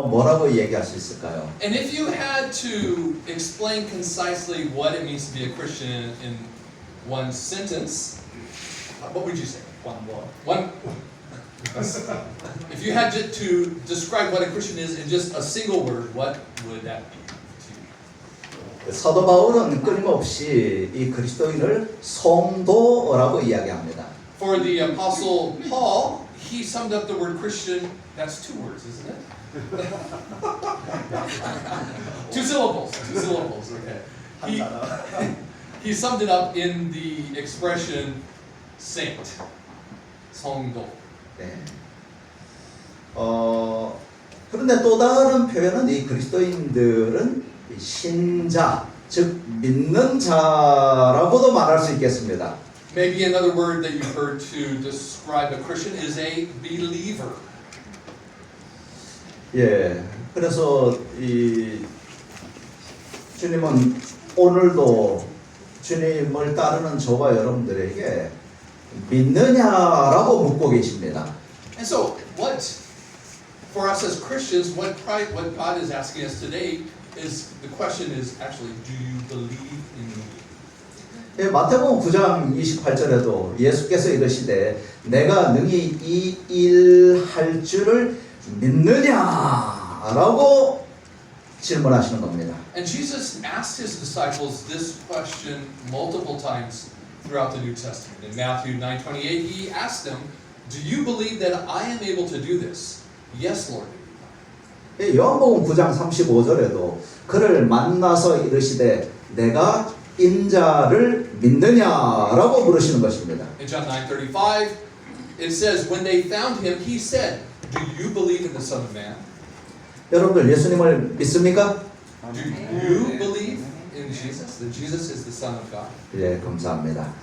뭐라고 얘기할 수 있을까요? And if you had to explain concisely what it means to be a Christian in one sentence, what would you say? One word. One. If you had to describe what a Christian is in just a single word, what would that be to you? 사도 바울은 끊임없이 이 그리스도인을 성도라고 이야기합니다. For the Apostle Paul, he summed up the word Christian. That's 2 words, isn't it? 2 syllables. 2 syllables. Okay. He summed it up in the expression saint. 성도. 네. 그런데 또 다른 표현은 이 그리스도인들은 신자, 즉 믿는 자라고도 말할 수 있겠습니다. Maybe another word that you've heard to describe a Christian is a believer. 예, 그래서 이 주님은 오늘도 주님을 따르는 저와 여러분들에게 믿느냐라고 묻고 계십니다. And so, for us as Christians, what God is asking us today is, the question is actually, do you believe in me? 예, 마태복음 9장 28절에도 예수께서 이르시되 내가 능히 이 일 할 줄을 믿느냐라고 질문하시는 겁니다. And Jesus asked his disciples this question multiple times throughout the New Testament. In Matthew 9:28, he asked them, "Do you believe that I am able to do this?" "Yes, Lord." 예, 요한복음 9장 35절에도 그를 만나서 이르시되 내가 인자를 믿느냐라고 물으시는 것입니다. In John 9:35, it says, "When they found him, he said, 'Do you believe in the Son of Man?'" 여러분들 예수님을 믿습니까? Do you believe in Jesus? That Jesus is the Son of God? 예, 감사합니다.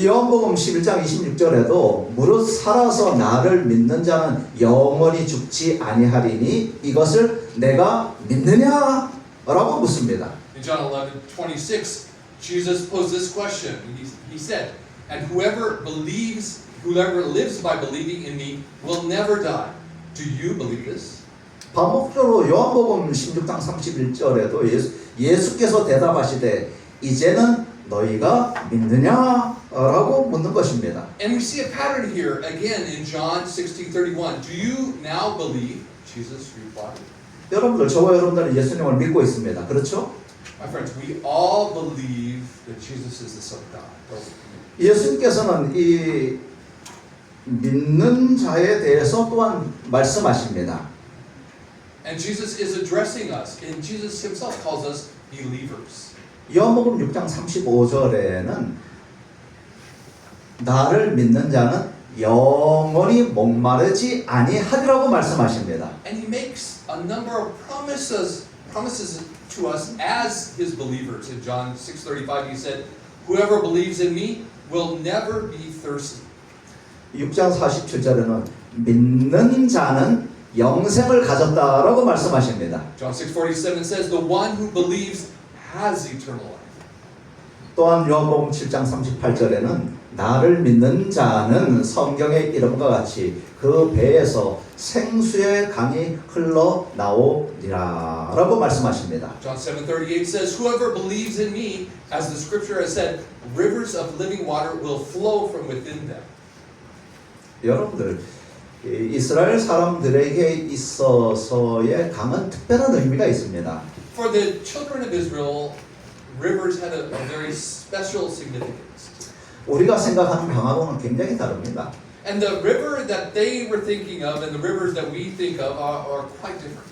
요한복음 11장 26절에도 무릇 살아서 나를 믿는 자는 영원히 죽지 아니하리니 이것을 내가 믿느냐라고 묻습니다. In John 11:26, Jesus posed this question. He said, "And whoever lives by believing in me will never die. Do you believe this?" 반복적으로 요한복음 16장 31절에도 예수께서 대답하시되 이제는 너희가 믿느냐라고 묻는 것입니다. And we see a pattern here again in John 16:31. Do you now believe? Jesus replied. 여러분들 저와 여러분들은 예수님을 믿고 있습니다. 그렇죠? My friends, we all believe that Jesus is the Son of God. 예수님께서는 이 믿는 자에 대해서 또한 말씀하십니다. And Jesus is addressing us, and Jesus himself calls us believers. 요한복음 6장 35절에는 나를 믿는 자는 영원히 목마르지 아니하리라고 말씀하십니다. And he makes a number of promises to us as his believers. In John 6:35 he said, "Whoever believes in me will never be thirsty." 6장 47절에는 믿는 자는 영생을 가졌다라고 말씀하십니다. John 6:47 says, "The one who believes has eternal life." 또한 요한복음 7장 38절에는 나를 믿는 자는 성경의 이름과 같이 그 배에서 생수의 강이 흘러나오리라라고 말씀하십니다. John 7:38 says, "Whoever believes in me, as the scripture has said, rivers of living water will flow from within them." 여러분들 이스라엘 사람들에게 있어서의 강은 특별한 의미가 있습니다. For the children of Israel, rivers had a very special significance. 우리가 생각하는 강하고는 굉장히 다릅니다. And the river that they were thinking of and the rivers that we think of are quite different.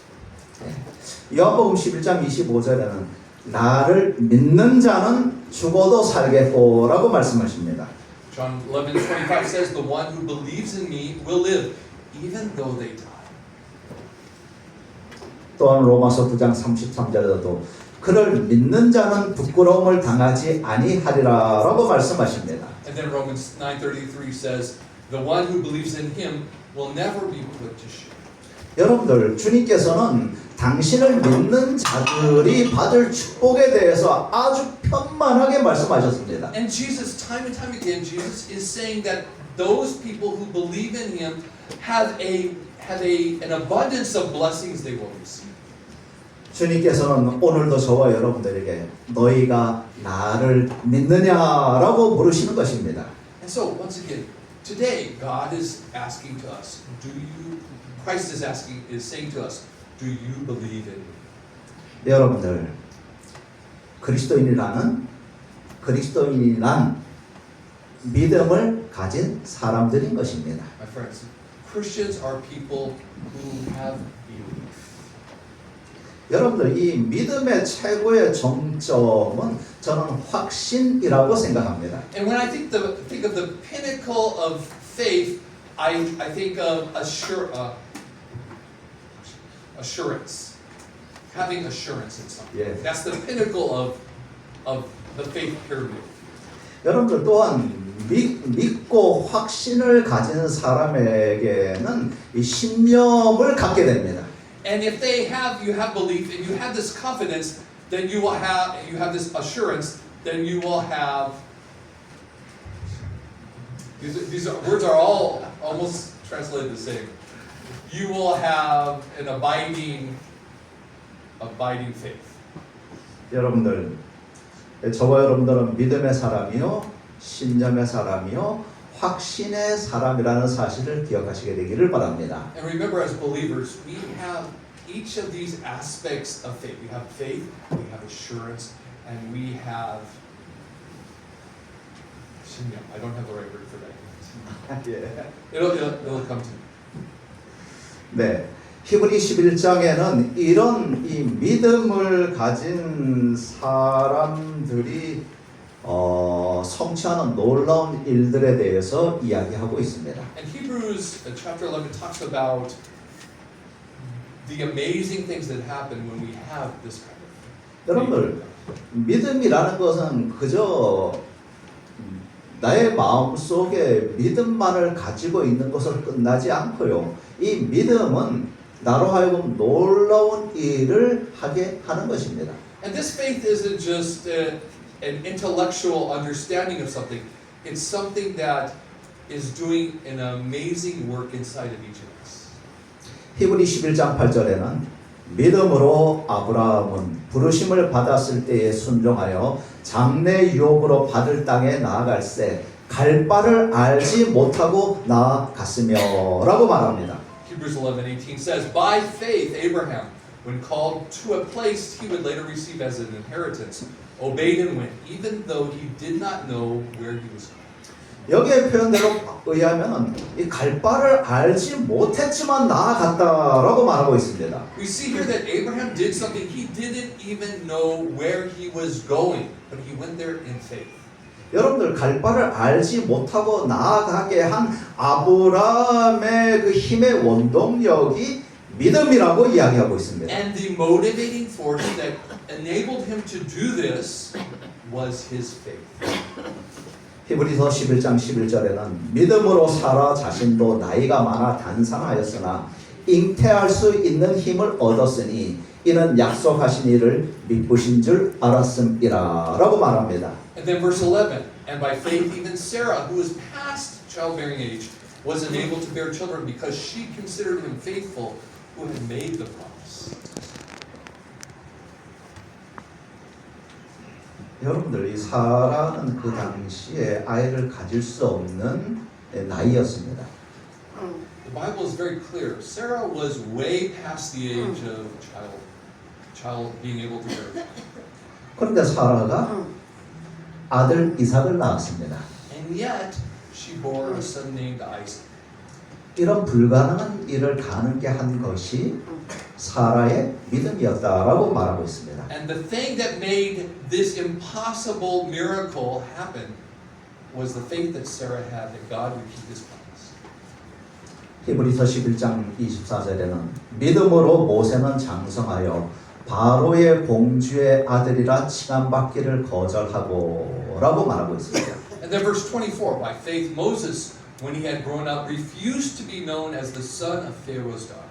요한복음 11장 25절에는 나를 믿는 자는 죽어도 살겠고라고 말씀하십니다. John 11:25 says, "The one who believes in me will live, even though they die." 또한 로마서 9장 33절에도 그를 믿는 자는 부끄러움을 당하지 아니하리라라고 말씀하십니다. And then Romans 9:33 says, "The one who believes in him will never be put to shame." 여러분들 주님께서는 당신을 믿는 자들이 받을 축복에 대해서 아주 편만하게 말씀하셨습니다. And Jesus, time and time again, Jesus is saying that those people who believe in him an abundance of blessings they will receive. 주님께서는 오늘도 저와 여러분들에게 너희가 나를 믿느냐라고 물으시는 것입니다. And so, once again, today God is asking to us, Christ is saying to us, do you believe in me? 여러분들, 그리스도인이란 믿음을 가진 사람들인 것입니다. My friends, Christians are people who have belief. 여러분들, 이 믿음의 최고의 정점은 저는 확신이라고 생각합니다. And when I think of the pinnacle of faith, I think of assurance. Having assurance in something. Yes. That's the pinnacle of the faith pyramid. 여러분들 또한 믿고 확신을 가진 사람에게는 이 신념을 갖게 됩니다. And if you have belief and you have this confidence, then you have this assurance, then you will have. These words are all almost translated the same. You will have an abiding faith. 여러분들, 저와 여러분들은 믿음의 사람이요, 신념의 사람이요, 확신의 사람이라는 사실을 기억하시게 되기를 바랍니다. And remember, as believers, we have each of these aspects of faith. We have faith, we have assurance, and we have 신념. I don't have the right word for that. It'll come to me. 네, 히브리 11장에는 이런 이 믿음을 가진 사람들이 성취하는 놀라운 일들에 대해서 이야기하고 있습니다. And Hebrews chapter 11 talks about the amazing things that happen when we have this kind of. 여러분들, 믿음이라는 것은 그저 나의 마음 속에 믿음만을 가지고 있는 것으로 끝나지 않고요. 이 믿음은 나로 하여금 놀라운 일을 하게 하는 것입니다. And this faith isn't just an intellectual understanding of something. It's something that is doing an amazing work inside of each of us. 히브리 11장 8절에는 믿음으로 아브라함은 부르심을 받았을 때에 순종하여 장래 유업으로 받을 땅에 나아갈새 갈 바를 알지 못하고 나아갔으며라고 말합니다. Hebrews 11:18 says, "By faith Abraham, when called to a place he would later receive as an inheritance, obeyed and went, even though he did not know where he was going." 여기에 표현대로 의하면 이 갈 바를 알지 못했지만 나아갔다라고 말하고 있습니다. We see here that Abraham did something he didn't even know where he was going, but he went there in faith. 여러분들 갈 바를 알지 못하고 나아가게 한 아브라함의 그 힘의 원동력이 믿음이라고 이야기하고 있습니다. And the motivating force that enabled him to do this was his faith. 히브리서 11장 11절에는 믿음으로 사라 자신도 나이가 많아 단상하였으나 잉태할 수 있는 힘을 얻었으니 이는 약속하신 이를 미쁘신 줄 알았음이라 라고 말합니다. And then verse 11, and by faith even Sarah, who was past childbearing age, was enabled to bear children because she considered him faithful who had made the promise. 여러분들 이 사라는 그 당시에 아이를 가질 수 없는 나이였습니다. The Bible is very clear. Sarah was way past the age of child being able to bear. 그런데 사라가 아들 이삭을 낳았습니다. And yet she bore a son named Isaac. 이런 불가능한 일을 가능하게 한 것이 사라의 믿음이었다라고 말하고 있습니다. And the thing that made this impossible miracle happen was the faith that Sarah had that God would keep his promise. 히브리서 11장 24절에는 믿음으로 모세는 장성하여 바로의 공주의 아들이라 칭함받기를 거절하고 라고 말하고 있습니다. And then verse 24, by faith Moses, when he had grown up, refused to be known as the son of Pharaoh's daughter.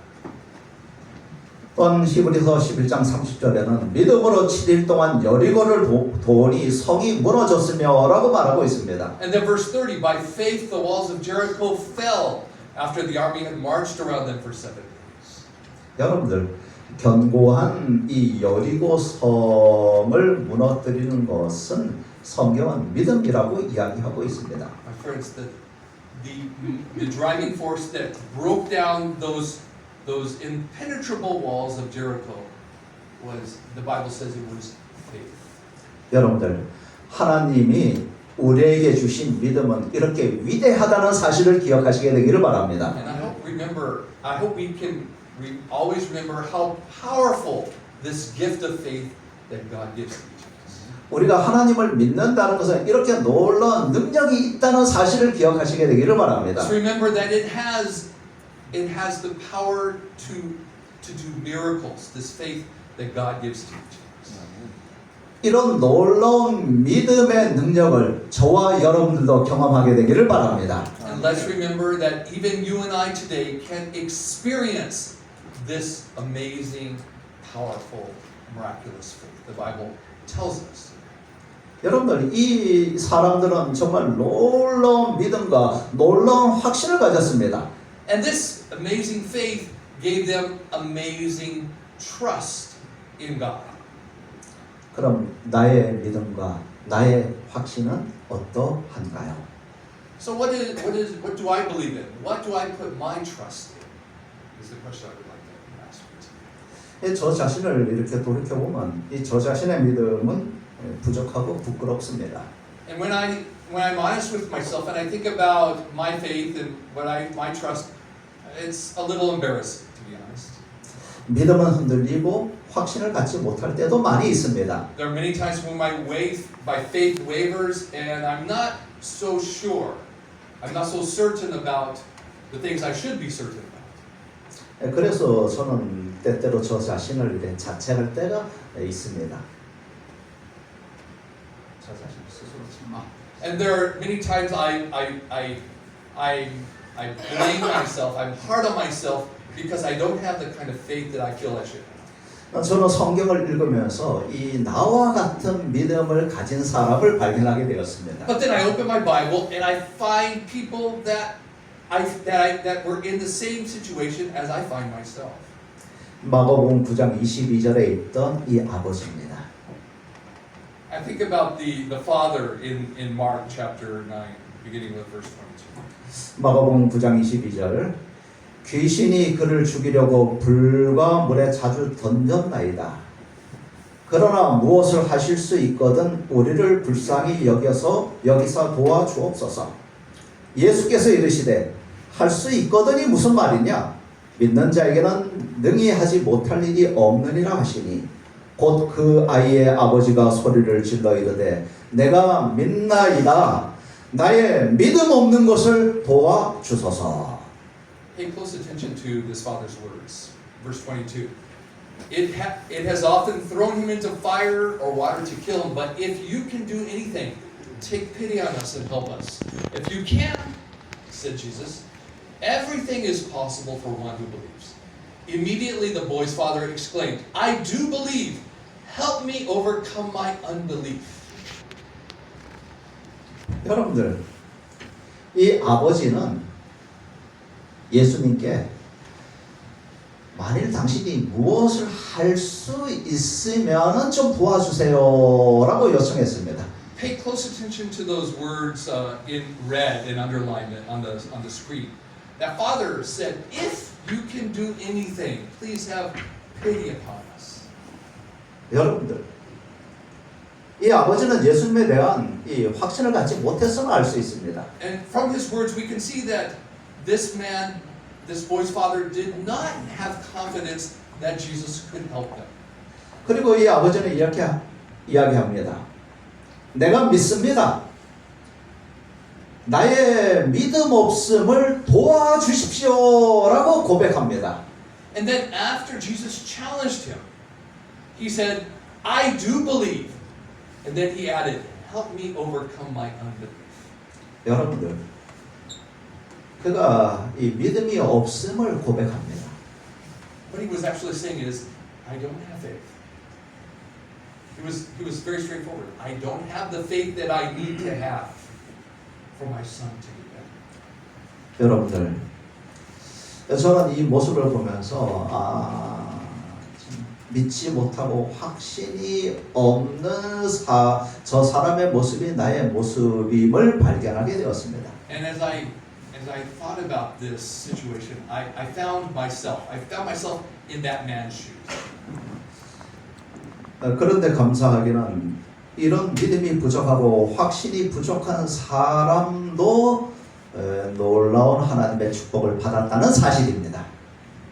또한 히브리서 11장 30절에는 믿음으로 7일 동안 여리고를 도니 성이 무너졌으며 라고 말하고 있습니다. And then verse 30, by faith the walls of Jericho fell after the army had marched around them for 7 days. 여러분들 견고한 이 여리고 성을 무너뜨리는 것은 성경은 믿음이라고 이야기하고 있습니다. My friends, the driving force that broke down those impenetrable walls of Jericho was, the Bible says it was faith. 여러분들 하나님이 우리에게 주신 믿음은 이렇게 위대하다는 사실을 기억하시게 되기를 바랍니다. And I hope we can always remember how powerful this gift of faith that God gives to each of us. 우리가 하나님을 믿는다는 것은 이렇게 놀라운 능력이 있다는 사실을 기억하시게 되기를 바랍니다. Let's remember that it has the power to do miracles. This faith that God gives to each of us. 이런 놀라운 믿음의 능력을 저와 여러분들도 경험하게 되기를 바랍니다. And let's remember that even you and I today can experience this amazing, powerful, miraculous faith. The Bible tells us. 여러분들 이 사람들은 정말 놀라운 믿음과 놀라운 확신을 가졌습니다. And this amazing faith gave them amazing trust in God. 그럼 나의 믿음과 나의 확신은 어떠한가요? So what do I believe in? What do I put my trust in? Is the question I would like to ask you today. 저 자신을 이렇게 돌이켜 보면 이 저 자신의 믿음은 부족하고 부끄럽습니다. And when I'm honest with myself and I think about my faith and my trust, it's a little embarrassing, to be honest. 믿음은 흔들리고 확신을 갖지 못할 때도 많이 있습니다. There are many times when my faith wavers and I'm not so sure. I'm not so certain about the things I should be certain about. 그래서 저는 때때로 저 자신을 이렇게 자책할 때가 있습니다. 저 자신 스스로 참. And there are many times I blame myself. I'm hard on myself because I don't have the kind of faith that I feel I should have. 저는 성경을 읽으면서 이 나와 같은 믿음을 가진 사람을 발견하게 되었습니다. But then I open my Bible and I find people that were in the same situation as I find myself. 마가복음 9장 22절에 있던 이 아버지입니다. I think about the father in Mark chapter 9, beginning with verse 22. 마가복음 9장 22절 귀신이 그를 죽이려고 불과 물에 자주 던졌나이다. 그러나 무엇을 하실 수 있거든 우리를 불쌍히 여기서 도와주옵소서. 예수께서 이르시되 할 수 있거든이 무슨 말이냐? 믿는 자에게는 능히 하지 못할 일이 없느니라 하시니 곧 그 아이의 아버지가 소리를 질러 이르되 내가 믿나이다. 나의 믿음 없는 것을 도와주소서. Pay close attention to this father's words. Verse 22. It has often thrown him into fire or water to kill him, but if you can do anything, take pity on us and help us. If you can, said Jesus, everything is possible for one who believes. Immediately the boy's father exclaimed, I do believe. Help me overcome my unbelief. 여러분들, 이 아버지는 예수님께 만일 당신이 무엇을 할 수 있으면 좀 도와주세요라고 요청했습니다. Pay close attention to those words in red and underlined on the screen. That father said, if you can do anything, please have pity upon us. 여러분들, 이 아버지는 예수님에 대한 이 확신을 갖지 못했음을 알 수 있습니다. And from his words we can see that this boy's father did not have confidence that Jesus could help them. 그리고 이 아버지는 이렇게 이야기합니다. 내가 믿습니다. 나의 믿음 없음을 도와주십시오라고 고백합니다. And then after Jesus challenged him, he said, I do believe. And then he added, help me overcome my unbelief. 여러분들, 그가 이 믿음이 없음을 고백합니다. What he was actually saying is, I don't have faith. He was very straightforward. I don't have the faith that I need to have for my son to get better. 여러분들, 저는 이 모습을 보면서 참 믿지 못하고 확신이 없는 저 사람의 모습이 나의 모습임을 발견하게 되었습니다. And as I thought about this situation, I found myself in that man's shoes. 그런데 감사하기는 이런 믿음이 부족하고 확신이 부족한 사람도 놀라운 하나님의 축복을 받았다는 사실입니다.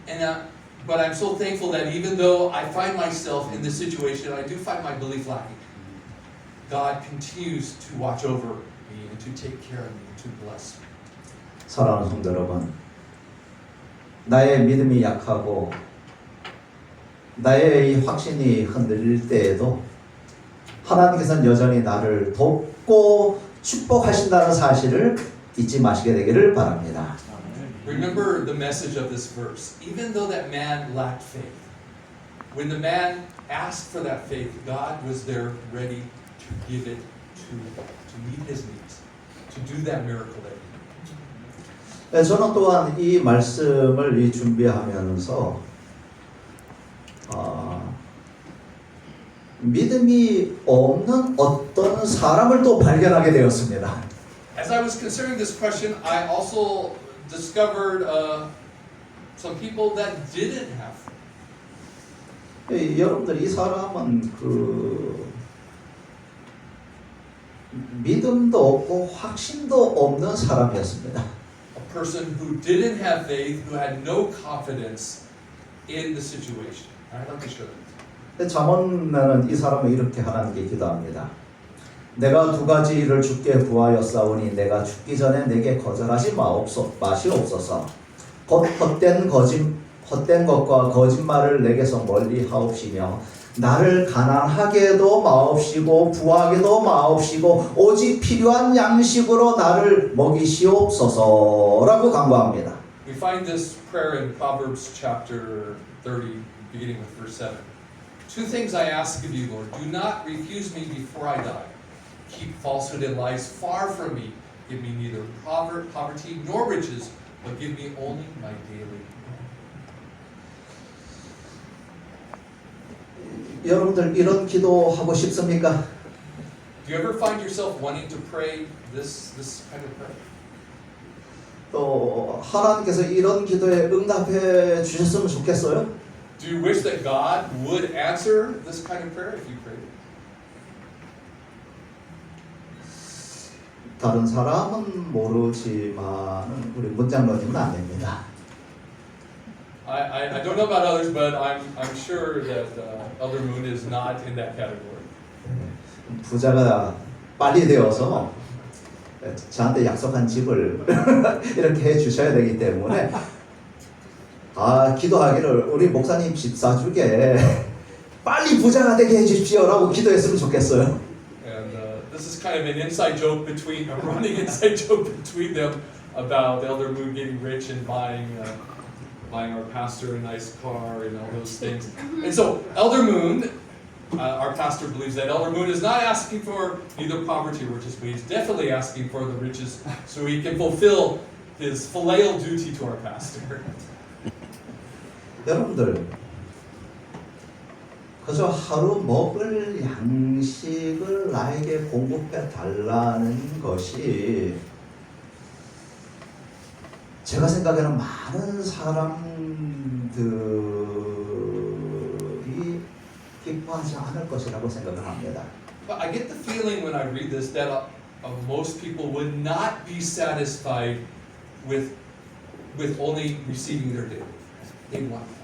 And but I'm so thankful that even though I find myself in this situation, I do find my belief lacking. God continues to watch over me and to take care of me and to bless me. 사랑하는 성도 여러분, 나의 믿음이 약하고 나의 이 확신이 흔들릴 때에도 하나님께서는 여전히 나를 돕고 축복하신다는 사실을 잊지 마시게 되기를 바랍니다. Remember the message of this verse. Even though that man lacked faith, when the man asked for that faith, God was there ready to give it to meet his needs, to do that miracle that he needed. 저는 또한 이 말씀을 준비하면서 믿음이 없는 어떤 사람을 또 발견하게 되었습니다. As I was considering this question, I also discovered some people that didn't have faith. 여러분들 이 사람은 믿음도 없고 확신도 없는 사람이었습니다. A person who didn't have faith, who had no confidence in the situation. All right, let me show you. 잠언에는 이 사람은 이렇게 하나님께 기도합니다. 내가 두 가지 일을 주께 구하였사오니 내가 죽기 전에 내게 거절하지 마시옵소서. 곧 헛된 것과 거짓말을 내게서 멀리 하옵시며 나를 가난하게도 마옵시고 부하게도 마옵시고 오직 필요한 양식으로 나를 먹이시옵소서라고 간구합니다. We find this prayer in Proverbs chapter 30, beginning with verse 7. Two things I ask of you, Lord. Do not refuse me before I die. Keep falsehood and lies far from me. Give me neither poverty nor riches, but give me only my daily bread. 여러분들 이런 기도 하고 싶습니까? Do you ever find yourself wanting to pray this kind of prayer? 또 하나님께서 이런 기도에 응답해 주셨으면 좋겠어요? Do you wish that God would answer this kind of prayer if you prayed it? 다른 사람은 모르지만 우리 문장로님은 안 됩니다. I don't know about others, but I'm sure that Elder Moon is not in that category. 부자가 빨리 되어서 저한테 약속한 집을 이렇게 해 주셔야 되기 때문에 기도하기를 우리 목사님 집 사주게 빨리 부자가 되게 해 주십시오라고 기도했으면 좋겠어요. And this is kind of an inside joke between a running inside joke between them about Elder Moon getting rich and buying our pastor a nice car and all those things. And so Elder Moon, our pastor believes that Elder Moon is not asking for neither poverty or riches, but he's definitely asking for the riches so he can fulfill his filial duty to our pastor. 여러분들 그저 하루 먹을 양식을 나에게 공급해 달라는 것이 제가 생각에는 많은 사람들이 기뻐하지 않을 것이라고 생각을 합니다. But I get the feeling when I read this that most people would not be satisfied with only receiving their daily. They want more.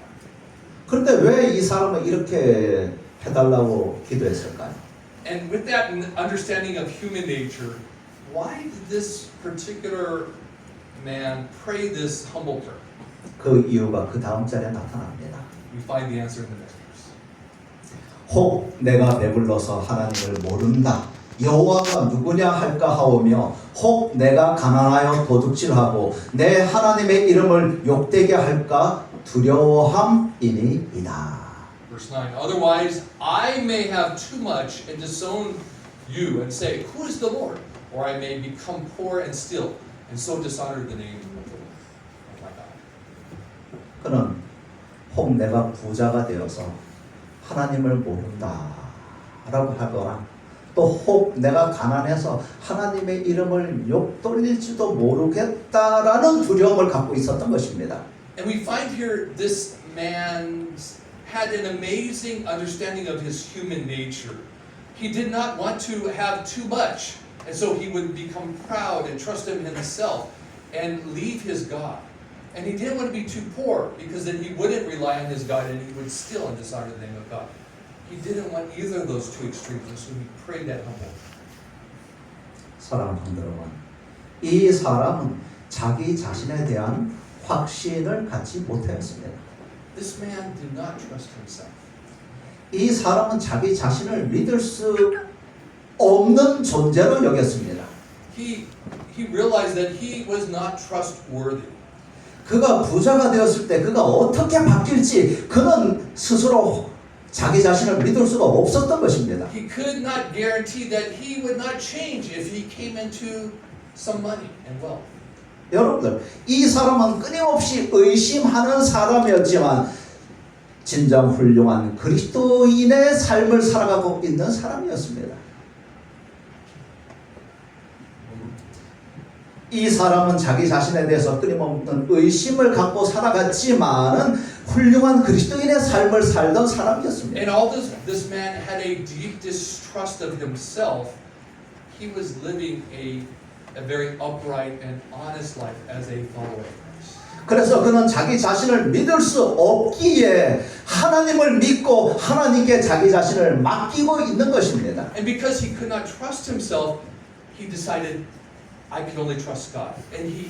그런데 왜 이 사람은 이렇게 해달라고 기도했을까요? And with that understanding of human nature, why did this particular man pray this humble prayer? 그 이유가 그 다음 절에 나타납니다. We find the answer in the next verse. 혹 내가 배불러서 하나님을 모른다. 여호와가 누구냐 할까 하오며 혹 내가 가난하여 도둑질하고 내 하나님의 이름을 욕되게 할까 두려워함이니이다. Verse 9. Otherwise, I may have too much and disown you and say, who is the Lord? Or I may become poor and steal, and so dishonor the name of my God. 그는 혹 내가 부자가 되어서 하나님을 모른다 라고 하거나 또 혹 내가 ga난해서 하나님의 이름을 욕돌릴지도 모르겠다라는 두려움을 갖고 있었던 것입니다. And we find here this man had an amazing understanding of his human nature. He did not want to have too much, and so he would become proud and trust in himself and leave his God. And he didn't want to be too poor because then he wouldn't rely on his God and he would steal and dishonor the name of God. He didn't want either of those two extremes, and so he prayed that humble. 사랑하는 여러분, 이 사람은 자기 자신에 대한 확신을 갖지 못하였습니다. This man did not trust himself. 이 사람은 자기 자신을 믿을 수 없는 존재로 여겼습니다. He realized that he was not trustworthy. 그가 부자가 되었을 때 그가 어떻게 바뀔지 그는 스스로 자기 자신을 믿을 수가 없었던 것입니다. He could not guarantee that he would not change if he came into some money and wealth. 여러분들, 이 사람은 끊임없이 의심하는 사람이었지만 진정 훌륭한 그리스도인의 삶을 살아가고 있는 사람이었습니다. 이 사람은 자기 자신에 대해서 끊임없는 의심을 갖고 살아갔지만은 훌륭한 그리스도인의 삶을 살던 사람이었습니다. And all this man had a deep distrust of himself. He was living a very upright and honest life as a follower of Christ. 그래서 그는 자기 자신을 믿을 수 없기에 하나님을 믿고 하나님께 자기 자신을 맡기고 있는 것입니다. And because he could not trust himself, he decided, I can only trust God. And he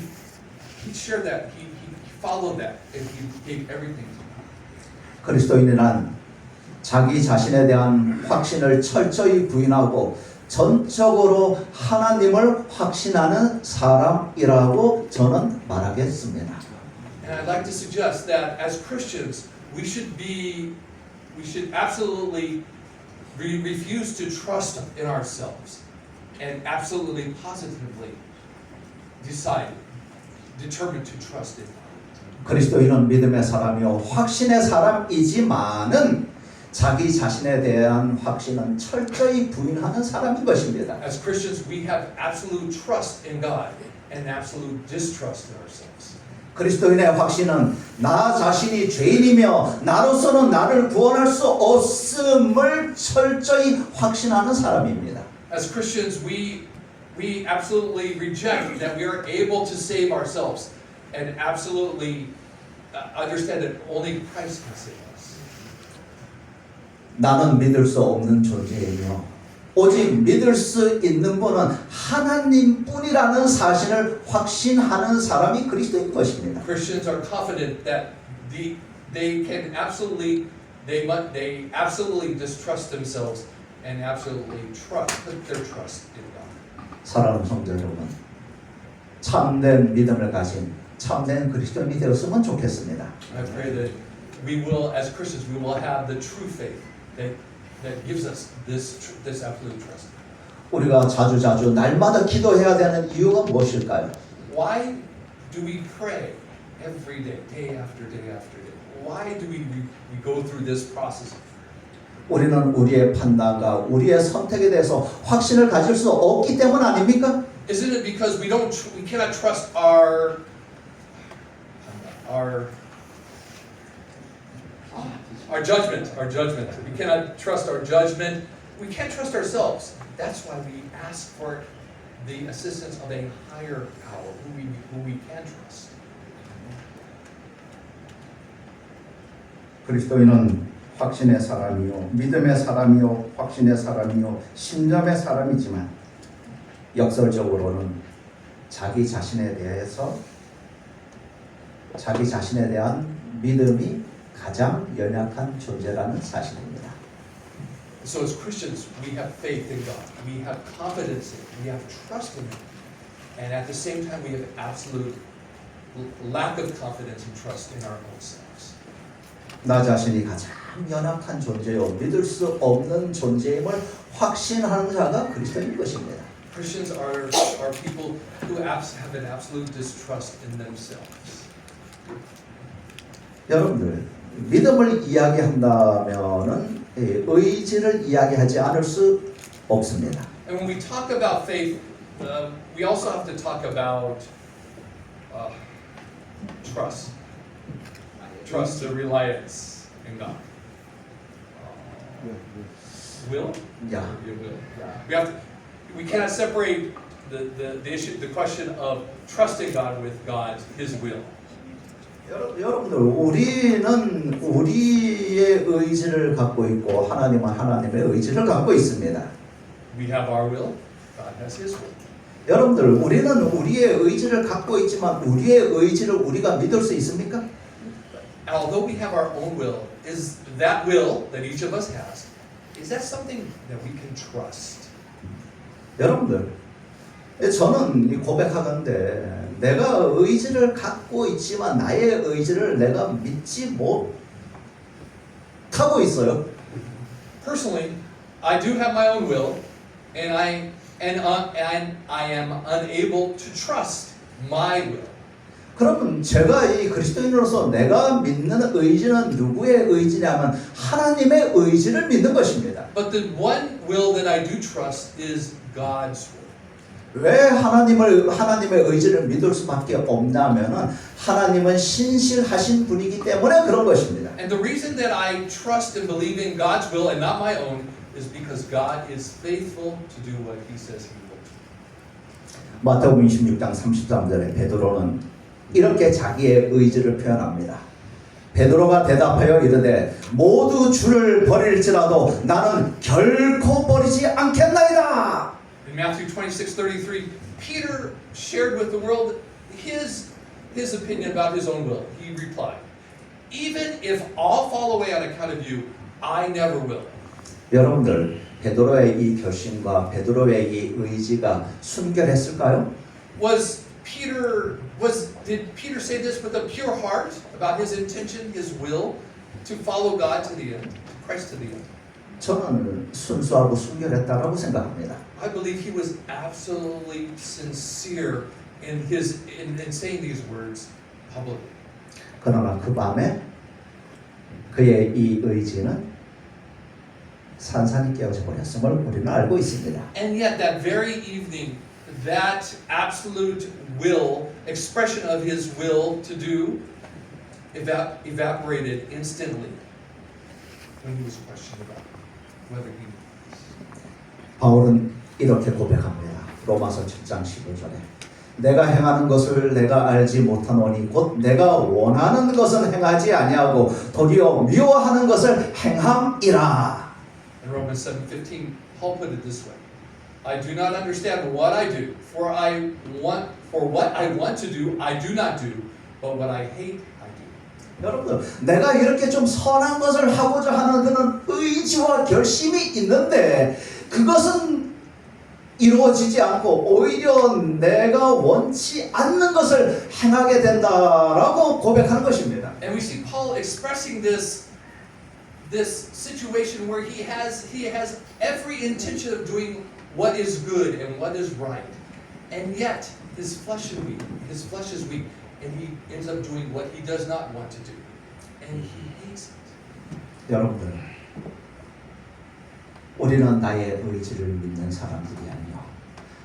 shared that. He followed that. And he gave everything to God. 그리스도인이란 자기 자신에 대한 확신을 철저히 부인하고 전적으로 하나님을 확신하는 사람이라고 저는 말하겠습니다. And I'd like to suggest that as Christians, we should absolutely refuse to trust in ourselves and absolutely positively determined to trust in God. 그리스도인은 믿음의 사람이요 확신의 사람이지만은 자기 자신에 대한 확신은 철저히 부인하는 사람인 것입니다. As Christians, we have absolute trust in God and absolute distrust in ourselves. 그리스도인의 확신은 나 자신이 죄인이며 나로서는 나를 구원할 수 없음을 철저히 확신하는 사람입니다. As Christians, we absolutely reject that we are able to save ourselves and absolutely understand that only Christ can save us. 나는 믿을 수 없는 존재이며 오직 믿을 수 있는 분은 하나님뿐이라는 사실을 확신하는 사람이 그리스도인 것입니다. Christians are confident that they absolutely distrust themselves and absolutely put their trust in God. 사랑하는 성도 여러분, 참된 믿음을 가진 참된 그리스도인이 되었으면 좋겠습니다. I pray that we will, as Christians, we will have the true faith that gives us this absolute trust. 우리가 자주 날마다 기도해야 되는 이유가 무엇일까요? Why do we pray every day, day after day after day? Why do we go through this process? 우리는 우리의 판단과 우리의 선택에 대해서 확신을 가질 수 없기 때문 아닙니까? Isn't it because we cannot trust our judgment? Our judgment. We cannot trust our judgment. We can't trust ourselves. That's why we ask for the assistance of a higher power who we can trust. 그리스도인은 확신의 사람이요, 믿음의 사람이요, 확신의 사람이요, 신념의 사람이지만 역설적으로는 자기 자신에 대한 믿음이 가장 연약한 존재라는 사실입니다. So as Christians, we have faith in God. We have confidence in Him. We have trust in Him. And at the same time, we have absolute lack of confidence and trust in our own selves. 나 자신이 가장 연약한 존재요, 믿을 수 없는 존재임을 확신하는 자가 그리스도인 것입니다. Christians are people who have an absolute distrust in themselves. 여러분들 믿음을 이야기한다면은 의지를 이야기하지 않을 수 없습니다. And when we talk about faith, we also have to talk about trust. Trust or reliance in God. Will? 야, Your will. We cannot separate the issue, the question of trusting God with God's His will. 여러분들 우리는 우리의 의지를 갖고 있고 하나님은 하나님의 의지를 갖고 있습니다. We have our will. God has His will. 여러분들 우리는 우리의 의지를 갖고 있지만 우리의 의지를 우리가 믿을 수 있습니까? Although we have our own will, is that will that each of us has, is that something that we can trust? 여러분들 저는 고백하건대 내가 의지를 갖고 있지만 나의 의지를 내가 믿지 못하고 있어요. Personally, I do have my own will, and I am unable to trust my will. 그러면 제가 이 그리스도인으로서 내가 믿는 의지는 누구의 의지냐면 하나님의 의지를 믿는 것입니다. But the one will that I do trust is God's will. 왜 하나님의 의지를 믿을 수밖에 없냐면은 하나님은 신실하신 분이기 때문에 그런 것입니다. And the reason that I trust and believe in God's will and not my own is because God is faithful to do what He says He will do. 마태복음 26장 33절에 베드로는 이렇게 자기의 의지를 표현합니다. 베드로가 대답하여 이르되 모두 주를 버릴지라도 나는 결코 버리지 않겠나이다. In Matthew 26:33, Peter shared with the world his opinion about his own will. He replied, "Even if all fall away on account of you, I never will." 여러분들 베드로의 이 결심과 베드로의 이 의지가 순결했을까요? Did Peter say this with a pure heart about his intention, his will to follow God to the end, Christ to the end? 저는 순수하고 순결했다라고 생각합니다. I believe he was absolutely sincere in saying these words publicly. 그러나 그 밤에 그의 이 의지는 산산이 깨어져 버렸음을 우리는 알고 있습니다. And yet that very evening, that absolute will, expression of his will to do, evaporated instantly when he was questioned about whether he. 바울은 이렇게 고백합니다. 로마서 7장 15절에 내가 행하는 것을 내가 알지 못하노니 곧 내가 원하는 것은 행하지 아니하고 도리어 미워하는 것을 행함이라. In Romans 7:15, Paul put it this way: I do not understand what I do, for what I want to do, I do not do, but what I hate, I do. 여러분들, 내가 이렇게 좀 선한 것을 하고자 하는 그런 의지와 결심이 있는데 그것은 이루어지지 않고 오히려 내가 원치 않는 것을 행하게 된다라고 고백하는 것입니다. And we see Paul expressing this situation where he has every intention of doing what is good and what is right, and yet his flesh is weak, and he ends up doing what he does not want to do, and he hates it. 여러분들, 우리는 나의 의지를 믿는 사람들이 아니요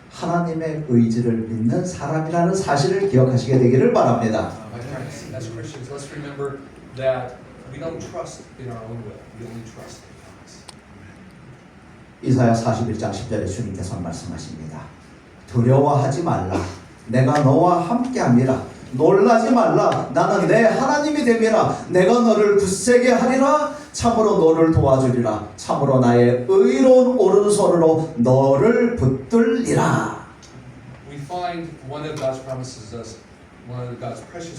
하나님의 의지를 믿는 사람이라는 사실을 기억하시게 되기를 바랍니다. My friends, as Christians, let's remember that we don't trust in our own will. We only trust in God's. 이사야 41장 10절에 주님께서 말씀하십니다. 두려워하지 말라. 내가 너와 함께함이라. 놀라지 말라. 나는 내 하나님이 됨이라. 내가 너를 굳세게 하리라. 참으로 너를 도와주리라. 참으로 나의 의로운 오른손으로 너를 붙들리라. We find one of God's precious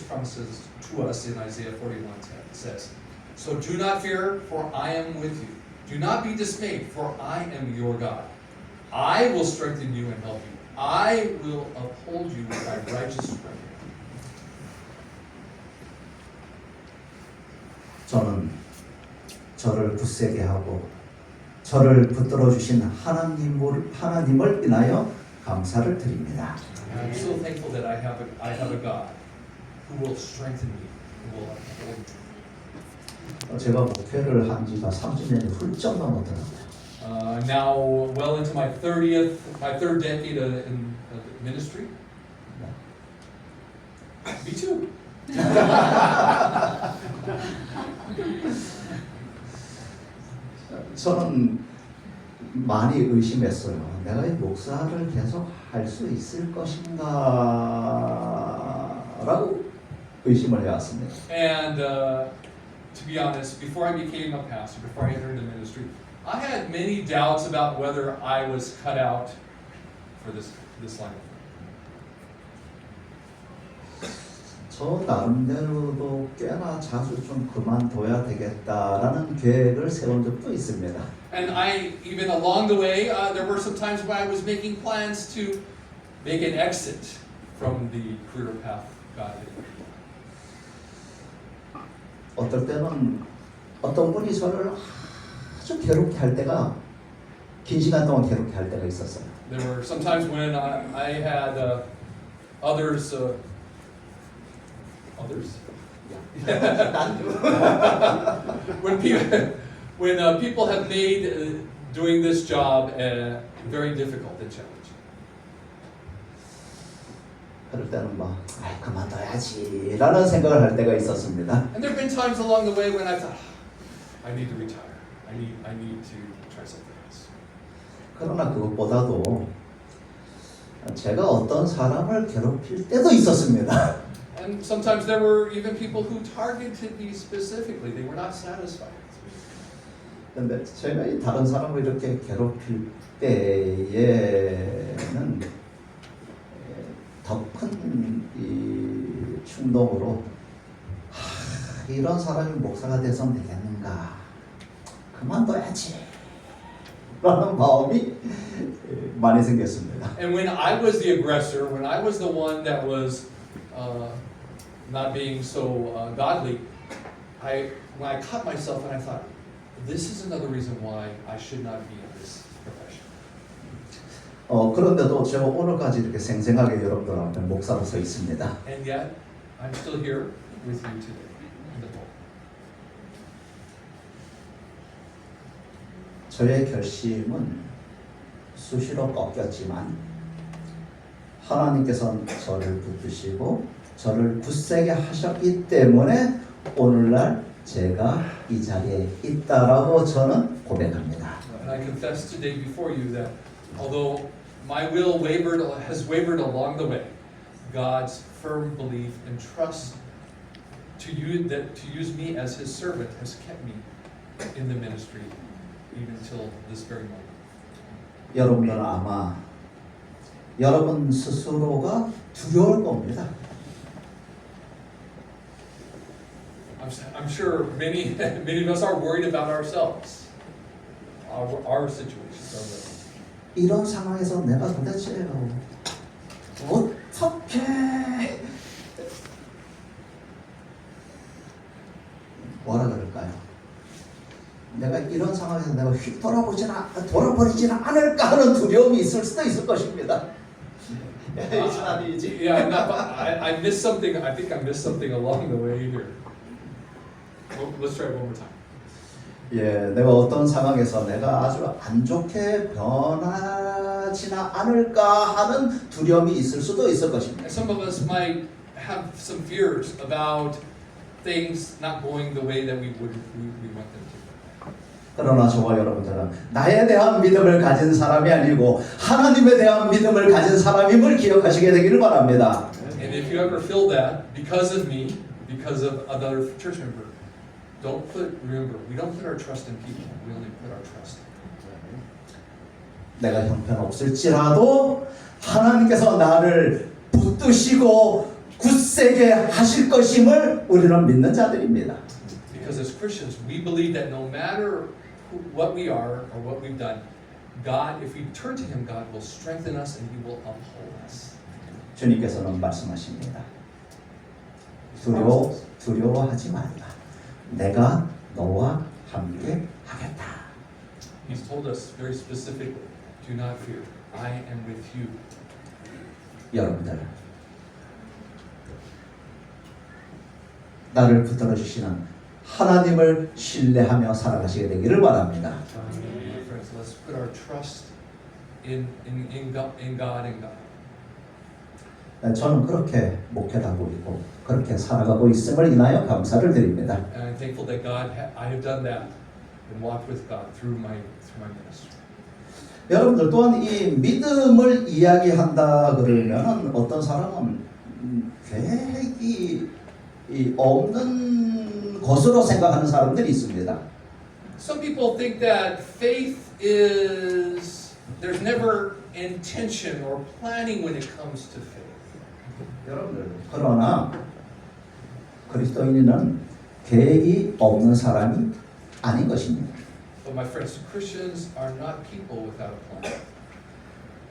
promises to us in Isaiah 41 says, "So do not fear, for I am with you. Do not be dismayed, for I am your God. I will strengthen you and help you. I will uphold you with my righteous right hand." 저는 저를 굳세게 하고 저를 붙들어 주신 하나님을 인하여 감사를 드립니다. And I'm so thankful that I have a God who will strengthen me, who will uphold me. 제가 목회를 한 지가 30년이 훌쩍 넘었더라고요. Now, well into my third decade in ministry. Me too. 저는 많이 의심했어요. 내가 이 목사를 계속 할 수 있을 것인가라고 의심을 해왔습니다. And to be honest, before I became a pastor, before I entered the ministry, I had many doubts about whether I was cut out for this line of work. 저 나름대로도 꽤나 자주 좀 그만둬야 되겠다라는 계획을 세운 적도 있습니다. And I, even along the way, there were some times when I was making plans to make an exit from the career path God had. 어떨 때는 어떤 분이 저를 아주 괴롭게 할 때가 긴 시간 동안 괴롭게 할 때가 있었어요. There were some times when I had others. When people have made doing this job very difficult and challenging. 그럴 때는 막 그만둬야지라는 생각을 할 때가 있었습니다. And there have been times along the way when I thought, I need to retire. I need to try something else. 그러나 그것보다도 제가 어떤 사람을 괴롭힐 때도 있었습니다. And sometimes there were even people who targeted me specifically. They were not satisfied. 근데 제가 이 다른 사람을 이렇게 괴롭힐 때에는 더 큰 이 충동으로 이런 사람이 목사가 돼서는 되겠는가, 그만둬야지 라는 마음이 많이 생겼습니다. And when I was the aggressor, when I was the one that was not being so godly, when I caught myself and I thought, this is another reason why I should not be in this profession. 그런데도 제가 오늘까지 이렇게 생생하게 여러분들 앞에 목사로 서 있습니다. And yet, I'm still here with you today in the bowl. 저의 결심은 수시로 꺾였지만 하나님께서는 저를 붙드시고 저를 굳세게 하셨기 때문에 오늘날 제가 이 자리에 있다라고 저는 고백합니다. And I confess today before you that although my will has wavered along the way, God's firm belief and trust to use me as His servant has kept me in the ministry even till this very moment. 여러분들은 아마 여러분 스스로가 두려울 겁니다. I'm sure many of us are worried about ourselves, our situations, our lives. 이런 상황에서 내가 도대체 어떻게 뭐라 그럴까요? 내가 이런 상황에서 내가 휙 돌아버리지는 않을까 하는 두려움이 있을 수도 있을 것입니다. It's not easy. Yeah, I missed something. I think I missed something along the way here. Well, let's try it one more time. 예, 내가 어떤 상황에서 내가 아주 안 좋게 변하지는 않을까 하는 두려움이 있을 수도 있을 것입니다. And some of us might have some fears about things not going the way that we want them to. 그러나 저와 여러분들은 나에 대한 믿음을 가진 사람이 아니고 하나님에 대한 믿음을 가진 사람임을 기억하시게 되기를 바랍니다. And if you ever feel that because of me, because of another church member, remember, we don't put our trust in people. We only put our trust in God. 내가 형편없을지라도 하나님께서 나를 붙드시고 굳세게 하실 것임을 우리는 믿는 자들입니다. Because as Christians, we believe that no matter what we are or what we've done, God, if we turn to Him, God will strengthen us and He will uphold us. 주님께서는 말씀하십니다. 두려워하지 말라. 내가 너와 함께 하겠다. He's told us very specifically, do not fear. I am with you. 여러분들, 나를 붙들어 주시는 하나님을 신뢰하며 살아가시게 되기를 바랍니다. Friends, let's put our trust in God and God. 저는 그렇게 목회를 하고 있고 그렇게 살아가고 있음을 인하여 감사를 드립니다. And I'm thankful that I have done that and walked with God through my ministry. 여러분들 또한 이 믿음을 이야기한다 그러면 어떤 사람은 계획이 없는 것으로 생각하는 사람들이 있습니다. Some people think that faith is there's never intention or planning when it comes to faith. 여러분들 그러나 그리스도인은 계획이 없는 사람이 아닌 것입니다. But my friends, Christians are not people without a plan.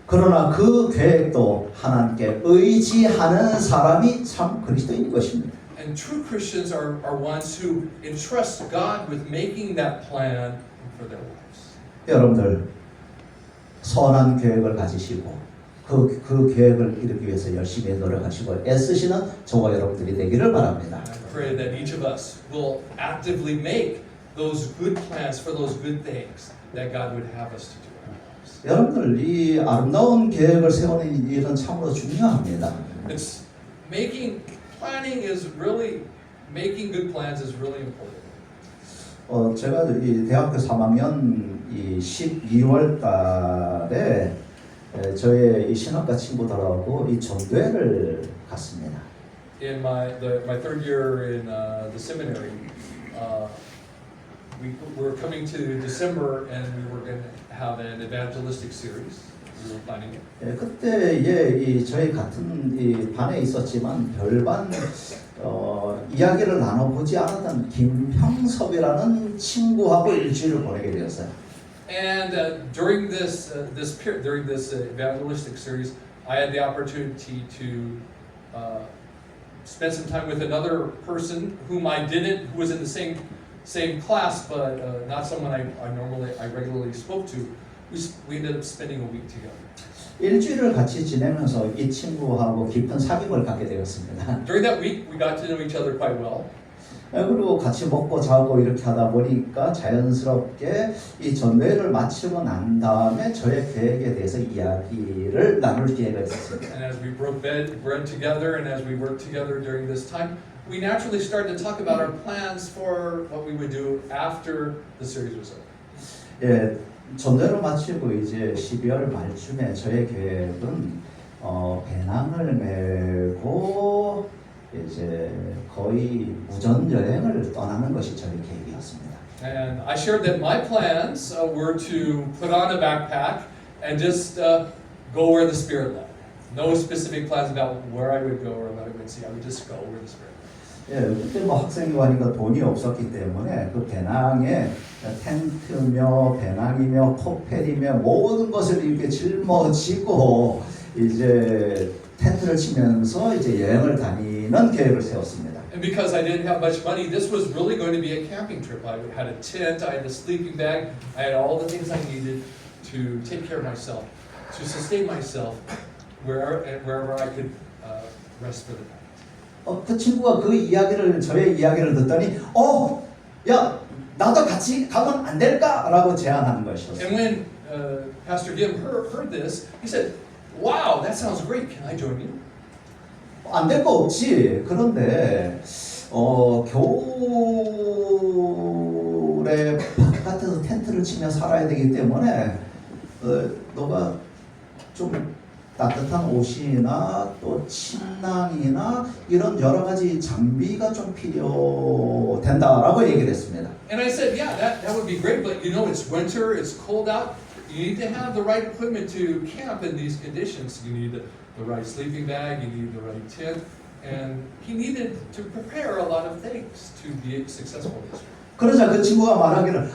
그러나 그 계획도 하나님께 의지하는 사람이 참 그리스도인인 것입니다. And true Christians are ones who entrust God with making that plan for their lives. 여러분들 선한 계획을 가지시고 그 계획을 이루기 위해서 열심히 노력하시고 애쓰시는 저와 여러분들이 되기를 바랍니다. I pray that each of us will actively make those good plans for those good things that God would have us to do in our lives. 여러분들 이 아름다운 계획을 세우는 일은 참으로 중요합니다. It's planning is really making good plans is really important. 제가 이 대학교 3학년 이 12월 달에 저의 이 신학과 친구들하고 이 전도회를 갔습니다. In my third year in the seminary, we were coming to December and we were going to have an evangelistic series. We were planning it. 그때에 이 저희 같은 이 반에 있었지만 별반 이야기를 나눠보지 않았던 김형섭이라는 친구하고 일주일을 보내게 되었어요. And during this evangelistic series, I had the opportunity to spend some time with another person who was in the same class, but not someone I regularly spoke to. We ended up spending a week together. 일주일을 같이 지내면서 이 친구하고 깊은 사귐을 갖게 되었습니다. During that week, we got to know each other quite well. 그리고 같이 먹고 자고 이렇게 하다 보니까 자연스럽게 이 전회를 마치고 난 다음에 저의 계획에 대해서 이야기를 나눌 기회가 있었습니다. And as we broke bread together and as we worked together during this time, we naturally started to talk about our plans for what we would do after the series was over. 예, 전회를 마치고 이제 12월 말쯤에 저의 계획은 배낭을 메고 이제 거의 무전 여행을 떠나는 것이 저의 계획이었습니다. And I shared that my plans were to put on a backpack and just go where the Spirit led. No specific plans about where I would go or what I would see. I would just go where the Spirit led. 예, 그때 뭐 학생이고 하니까 돈이 없었기 때문에 그 배낭에 텐트며 배낭이며 코펠이며 모든 것을 이렇게 짊어지고 이제 텐트를 치면서 이제 여행을 다니는 계획을 세웠습니다. And because I didn't have much money, this was really going to be a camping trip. I had a tent, I had a sleeping bag, I had all the things I needed to take care of myself, to sustain myself wherever I could rest for the night. 그 친구가 저의 이야기를 듣더니 야 나도 같이 가면 안 될까라고 제안하는 것이었어요. And when Pastor Gim heard this, he said, "Wow, that sounds great. Can I join you?" 안 될 거 없지. 그런데 겨울에 바깥에서 텐트를 치며 살아야 되기 때문에 너가 좀 따뜻한 옷이나 또 침낭이나 이런 여러 가지 장비가 좀 필요된다라고 얘기를 했습니다. And I said, "Yeah, that would be great, but you know it's winter, it's cold out. You need to have the right equipment to camp in these conditions. You need the right sleeping bag, you need the right tent." And he needed to prepare a lot of things to be successful in this trip. 그러자 그 친구가 말하기를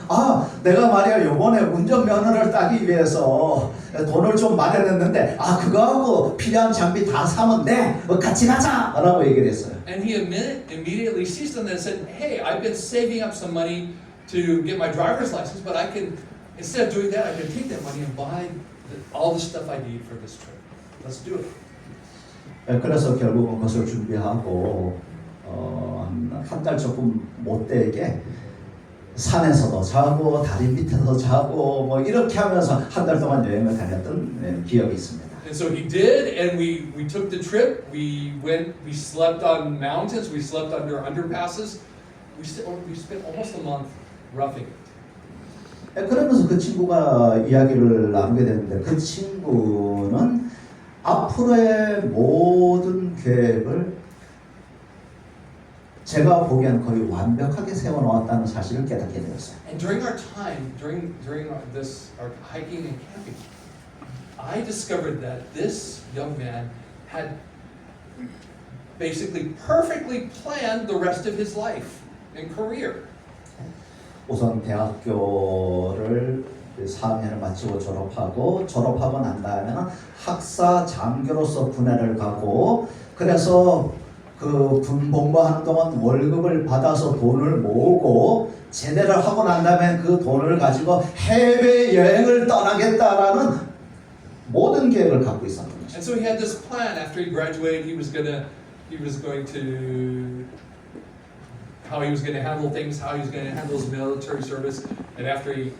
내가 말이야 요번에 운전면허를 따기 위해서 돈을 좀 마련했는데 그거하고 필요한 장비 다 사면 돼 같이 가자 라고 얘기를 했어요. And he immediately seized on that and said, "Hey, I've been saving up some money to get my driver's license, but I can, instead of doing that, I can take that money and buy all the stuff I need for this trip. Let's do it." 그래서 결국은 그것을 준비하고 한 달 조금 못 되게 산에서도 자고 다리 밑에서 자고 뭐 이렇게 하면서 한 달 동안 여행을 다녔던 기억이 있습니다. And so he did, and we took the trip. We slept on mountains, we slept under underpasses. We spent almost a month roughing it. 그러면서 그 친구가 이야기를 나누게 됐는데 그 친구는 앞으로의 모든 계획을 제가 보기엔 거의 완벽하게 세워놓았다는 사실을 깨닫게 되었어요. And during our time, during our hiking and camping, I discovered that this young man had basically perfectly planned the rest of his life and career. 우선 대학교를 4학년을 마치고 졸업하고 난 다음에는 학사 장교로서 군에를 가고 그래서 그 군 복무하는 동안 월급을 받아서 돈을 모으고 제대를 하고 난 다음에 그 돈을 가지고 해외 여행을 떠나겠다라는 모든 계획을 갖고 있었던 And 것이죠. so he had this plan. After he graduated, he was going to how he was going to handle things, how he was going to handle his military service, and after he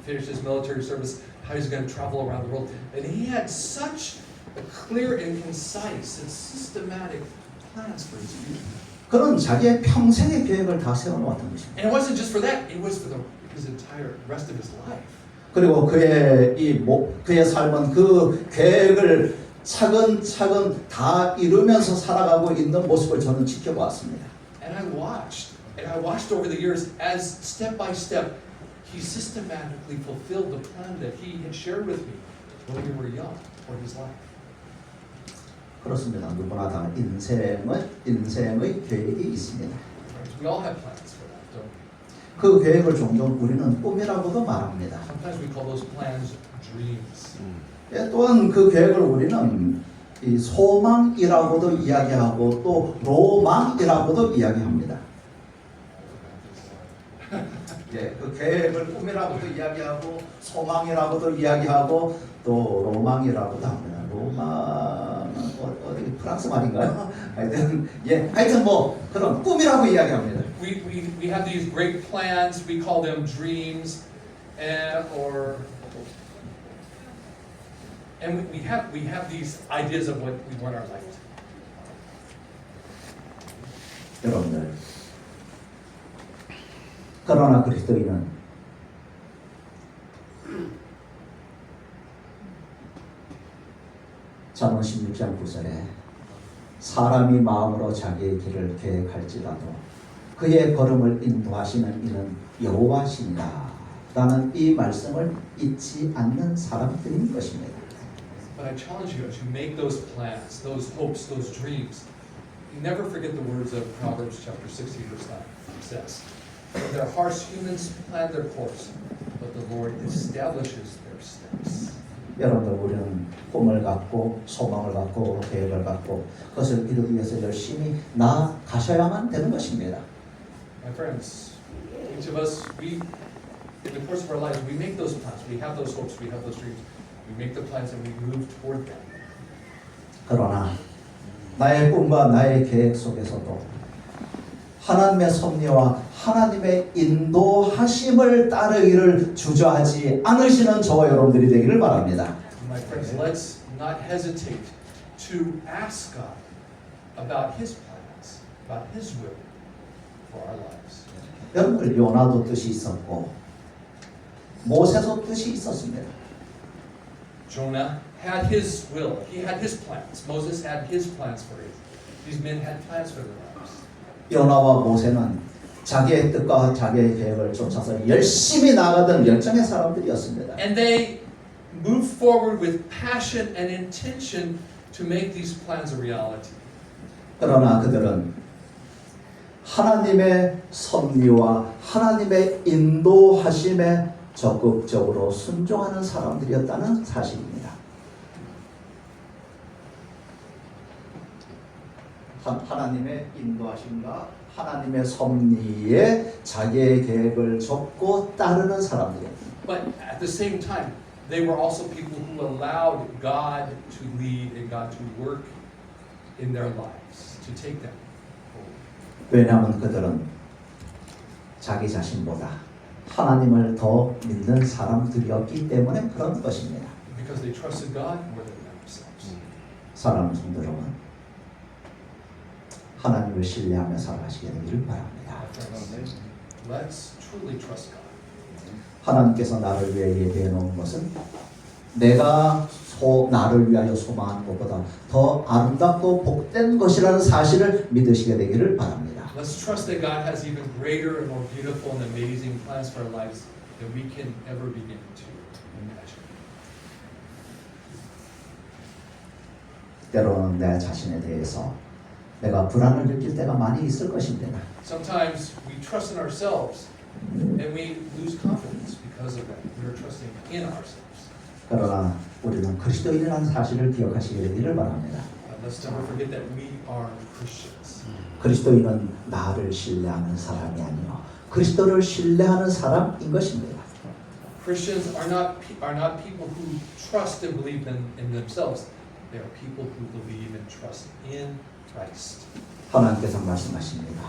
finished his military service, how he was going to travel around the world. And he had such a clear and concise and systematic plans for his future. 그런 자기의 평생의 계획을 다 세워놓았던 것입니다. And it wasn't just for that; it was for his entire rest of his life. 그리고 그의 삶은 그 계획을 차근차근 다 이루면서 살아가고 있는 모습을 저는 지켜보았습니다. And I watched over the years as step by step, he systematically fulfilled the plan that he had shared with me when we were young for his life. 그렇습니다. 누구나 다 인생의 계획이 있습니다. We all have plans for that, don't we? 그 계획을 종종 우리는 꿈이라고도 말합니다. Sometimes we call those plans dreams. 또한 그 계획을 우리는 이 소망이라고도 이야기하고 또 로망이라고도 이야기합니다. 그 계획을 꿈이라고도 이야기하고 소망이라고도 이야기하고 또 로망이라고도 합니다. 로망은 어디 프랑스 말인가요? 하여튼 뭐 그런 꿈이라고 이야기합니다. We have these great plans. We call them dreams, and we have these ideas of what we want our life to be. 여러분들, 그러나 그리스도인은 잠언 16장 9절에 사람이 마음으로 자기의 길을 계획할지라도 그의 걸음을 인도하시는 이는 여호와시니라 라는 이 말씀을 잊지 않는 사람들인 것입니다. But I challenge you as you make those plans, those hopes, those dreams, you never forget the words of Proverbs chapter 16 verse 9. It says, "In their hearts humans plan their course, but the Lord establishes their steps." 여러분들 우리는 꿈을 갖고 소망을 갖고 계획을 갖고 그것을 이루기 위해서 열심히 나아가셔야만 되는 것입니다. My friends, each of us, in the course of our lives, we make those plans, we have those hopes, we have those dreams, we make the plans and we move toward them. 그러나 나의 꿈과 나의 계획 속에서도 하나님의 섭리와 하나님의 인도하심을 따르기를 주저하지 않으시는 저와 여러분들이 되기를 바랍니다. My friends, let's not hesitate to ask God about His plans, about His will for our lives. 여러분들 요나도 뜻이 있었고 모세도 뜻이 있었습니다. Jonah had his will, he had his plans. Moses had his plans for it. These men had plans for their lives. 요나와 모세는 자기의 뜻과 자기의 계획을 쫓아서 열심히 나가던 열정의 사람들이었습니다. And they moved forward with passion and intention to make these plans a reality. 그러나 그들은 하나님의 섭리와 하나님의 인도하심에 적극적으로 순종하는 사람들이었다는 사실입니다. 하나님의 인도하심과 하나님의 섭리에 자기의 계획을 적고 따르는 사람들이었습니다. But at the same time, they were also people who allowed God to lead and God to work in their lives, to take them forward. 왜냐하면 그들은 자기 자신보다 하나님을 더 믿는 사람들이었기 때문에 그런 것입니다. Because they trusted God more than themselves. 사랑하는 성도 여러분, 하나님을 신뢰하며 살아가시게 되기를 바랍니다. Friends, let's truly trust God. 하나님께서 나를 위해 예배해 놓은 것은 내가 나를 위하여 소망하는 것보다 더 아름답고 복된 것이라는 사실을 믿으시게 되기를 바랍니다. Let's trust that God has even greater and more beautiful and amazing plans for our lives than we can ever begin to imagine. 때로는 내 자신에 대해서 내가 불안을 느낄 때가 많이 있을 것입니다. Sometimes we trust in ourselves and we lose confidence because of that. We are trusting in ourselves. 그러나 우리는 그리스도인이라는 사실을 기억하시게 되기를 바랍니다. But let's never forget that we are Christians. 그리스도인은 나를 신뢰하는 사람이 아니요 그리스도를 신뢰하는 사람인 것입니다. Christians are not people who trust and believe in themselves. They are people who believe and trust in Christ. 하나님께서 말씀하십니다.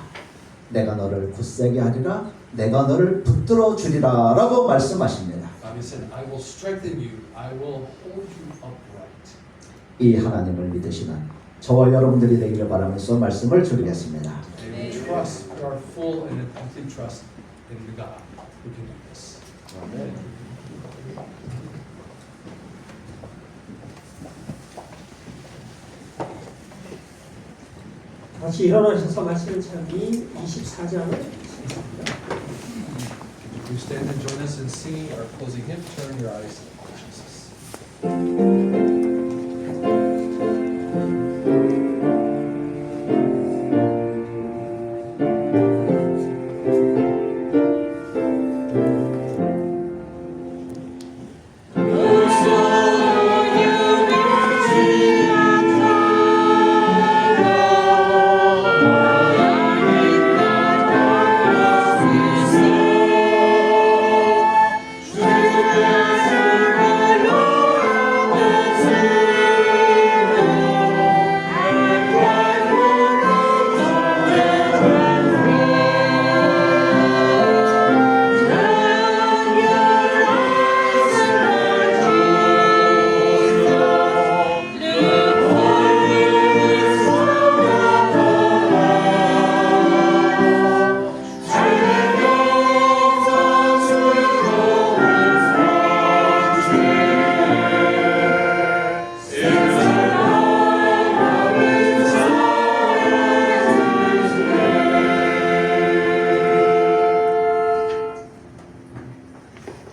내가 너를 굳세게 하리라, 내가 너를 붙들어 주리라라고 말씀하십니다. God said, "I will strengthen you. I will hold you upright." 이 하나님을 믿으시는 저와 여러분들이 되기를 바라면서 말씀을 드리겠습니다. May we trust, put our full and complete trust in the God who can do this. 다시 일어나셔서 말씀 찾기 24장을 읽습니다. Would you stand and join us in singing our closing hymn? Turn your eyes on Jesus.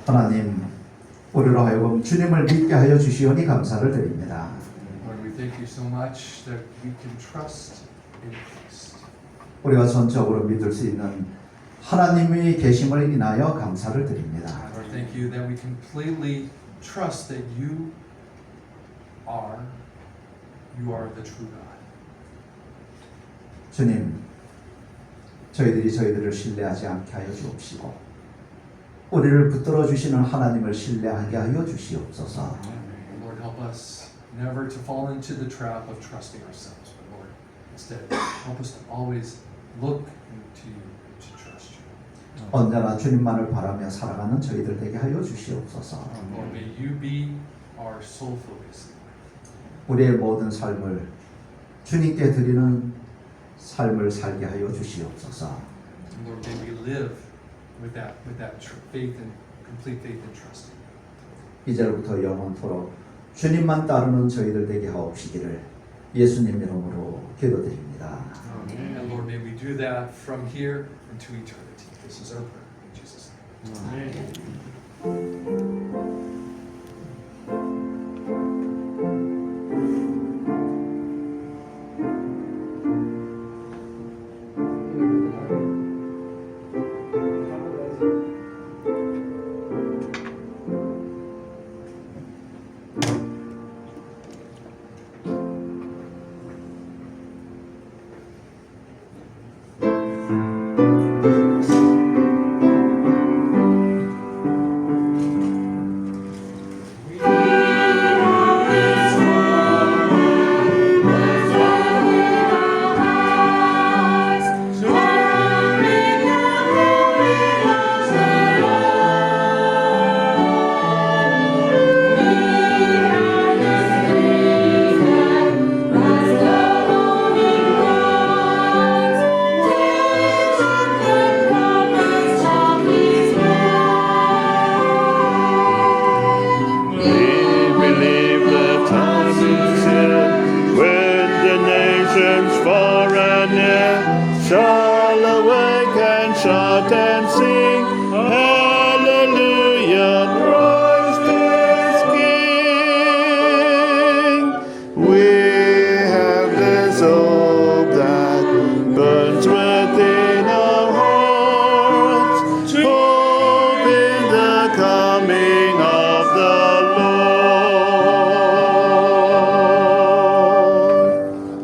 하나님, 우리로 하여금 주님을 믿게 하여 주시오니 감사를 드립니다. Lord, we thank you so much that we can trust in Christ. 우리가 전적으로 믿을 수 있는 하나님의 계심을 인하여 감사를 드립니다. Lord, thank you that we completely trust that you are the true God. 주님, 저희들이 저희들을 신뢰하지 않게 하여 주옵시고 우리를 붙들어 주시는 하나님을 신뢰하게 하여 주시옵소서. Lord, help us never to fall into the trap of trusting ourselves, but Lord, instead help us to always look to you to trust you. 언제나 주님만을 바라며 살아가는 저희들 되게 하여 주시옵소서. Lord, may you be our sole focus. 우리의 모든 삶을 주님께 드리는 삶을 살게 하여 주시옵소서. Lord, may we live with that faith and complete faith and trust in you. 이제부터 영원토록 주님만 따르는 저희들 되게 하옵시기를 예수님 이름으로 기도드립니다. And Lord, may we do that from here into eternity. This is our prayer in Jesus' name. shout and sing.